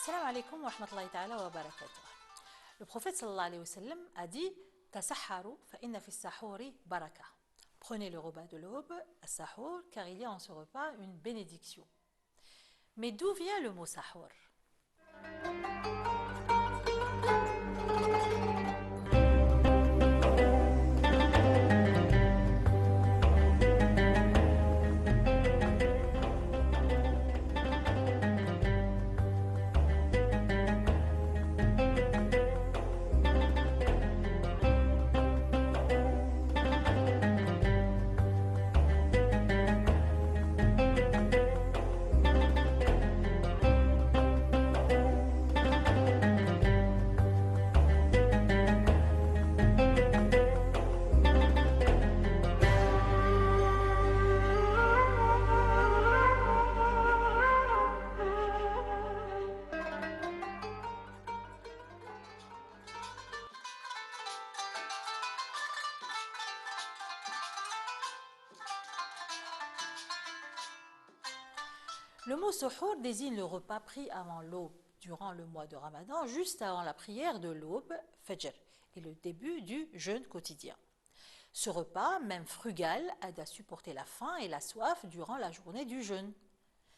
Assalamu alaikum wa rahmatullahi ta'ala wa barakatuh. Le prophète sallallahu alayhi wa sallam a dit Tasahharu fa inna fi sahuri baraka. Prenez le repas de l'aube, as-sahur, car il y a en ce repas une bénédiction. Mais d'où vient le mot sahur? Le mot suhour désigne le repas pris avant l'aube, durant le mois de Ramadan, juste avant la prière de l'aube, Fajr, et le début du jeûne quotidien. Ce repas, même frugal, aide à supporter la faim et la soif durant la journée du jeûne.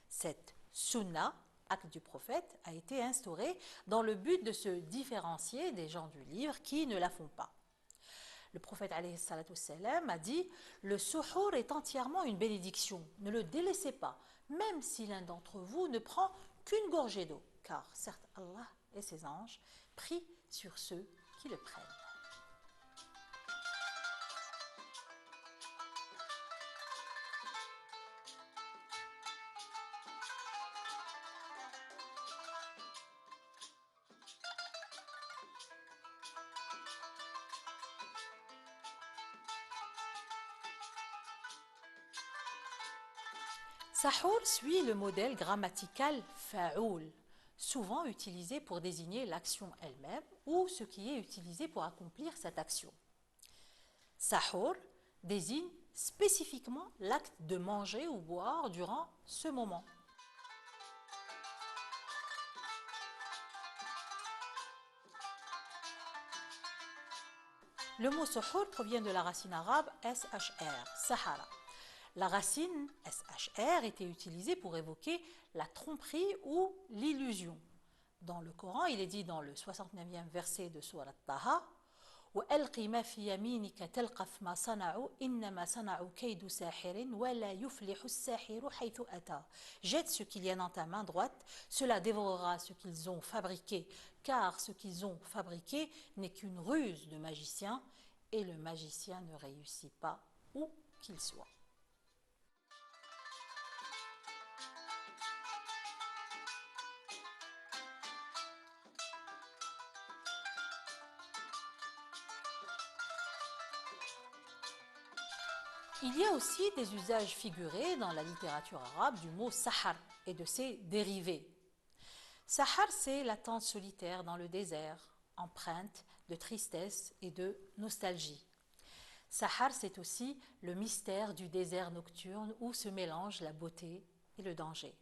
Cette sunna, acte du prophète, a été instaurée dans le but de se différencier des gens du livre qui ne la font pas. Le prophète alayhi salatu wassalam a dit « Le suhour est entièrement une bénédiction, ne le délaissez pas, même si l'un d'entre vous ne prend qu'une gorgée d'eau, car certes Allah et ses anges prient sur ceux qui le prennent. » Sahur suit le modèle grammatical fa'oul, souvent utilisé pour désigner l'action elle-même ou ce qui est utilisé pour accomplir cette action. Sahur désigne spécifiquement l'acte de manger ou boire durant ce moment. Le mot suhour provient de la racine arabe shr, Sahara. La racine SHR était utilisée pour évoquer la tromperie ou l'illusion. Dans le Coran, il est dit dans le 69e verset de Sourate Taha وَأَلْقِ مَا فِي يَمِينِكَ تَلْقَفْ مَا صَنَعُوا إِنَّمَا صَنَعُوا كَيْدُ سَاحِرٍ وَلَا يُفْلِحُ السَّاحِرُ حَيْثُ أَتَى. Jette ce qu'il y a dans ta main droite, cela dévorera ce qu'ils ont fabriqué, car ce qu'ils ont fabriqué n'est qu'une ruse de magicien, et le magicien ne réussit pas où qu'il soit. Il y a aussi des usages figurés dans la littérature arabe du mot sahar et de ses dérivés. Sahar, c'est l'attente solitaire dans le désert, empreinte de tristesse et de nostalgie. Sahar, c'est aussi le mystère du désert nocturne où se mélangent la beauté et le danger.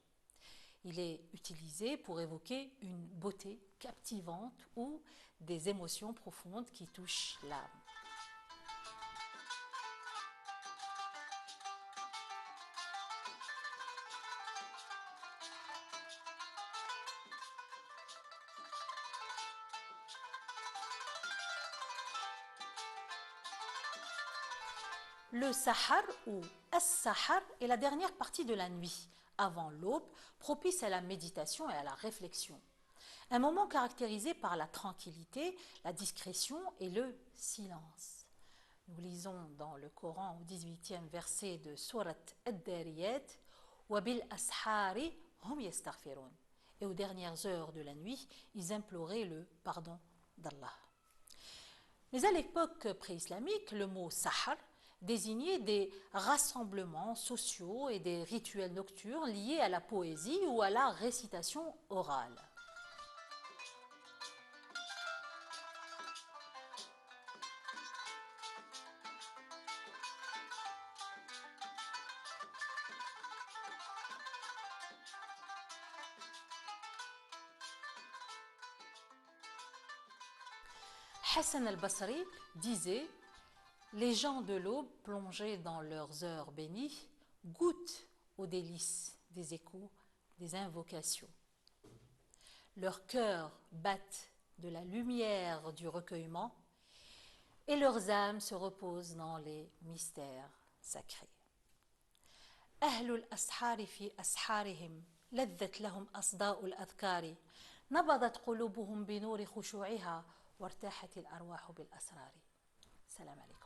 Il est utilisé pour évoquer une beauté captivante ou des émotions profondes qui touchent l'âme. Le sahar ou as-sahar est la dernière partie de la nuit, avant l'aube, propice à la méditation et à la réflexion. Un moment caractérisé par la tranquillité, la discrétion et le silence. Nous lisons dans le Coran au 18e verset de Sourate Ad-Dariyat وَبِالْأَسْحَارِ هُمْ يَسْتَغْفِرُونَ. Et aux dernières heures de la nuit, ils imploraient le pardon d'Allah. Mais à l'époque pré-islamique, le mot sahar désignait des rassemblements sociaux et des rituels nocturnes liés à la poésie ou à la récitation orale. Hassan al-Basri disait: les gens de l'aube, plongés dans leurs heures bénies, goûtent aux délices des échos, des invocations. Leurs cœurs battent de la lumière du recueillement et leurs âmes se reposent dans les mystères sacrés. أهل الأسحار في أسحارهم لذت لهم أصداء الأذكار نبضت قلوبهم بنور خشوعها وارتاحت الأرواح بالأسرار. السلام عليكم.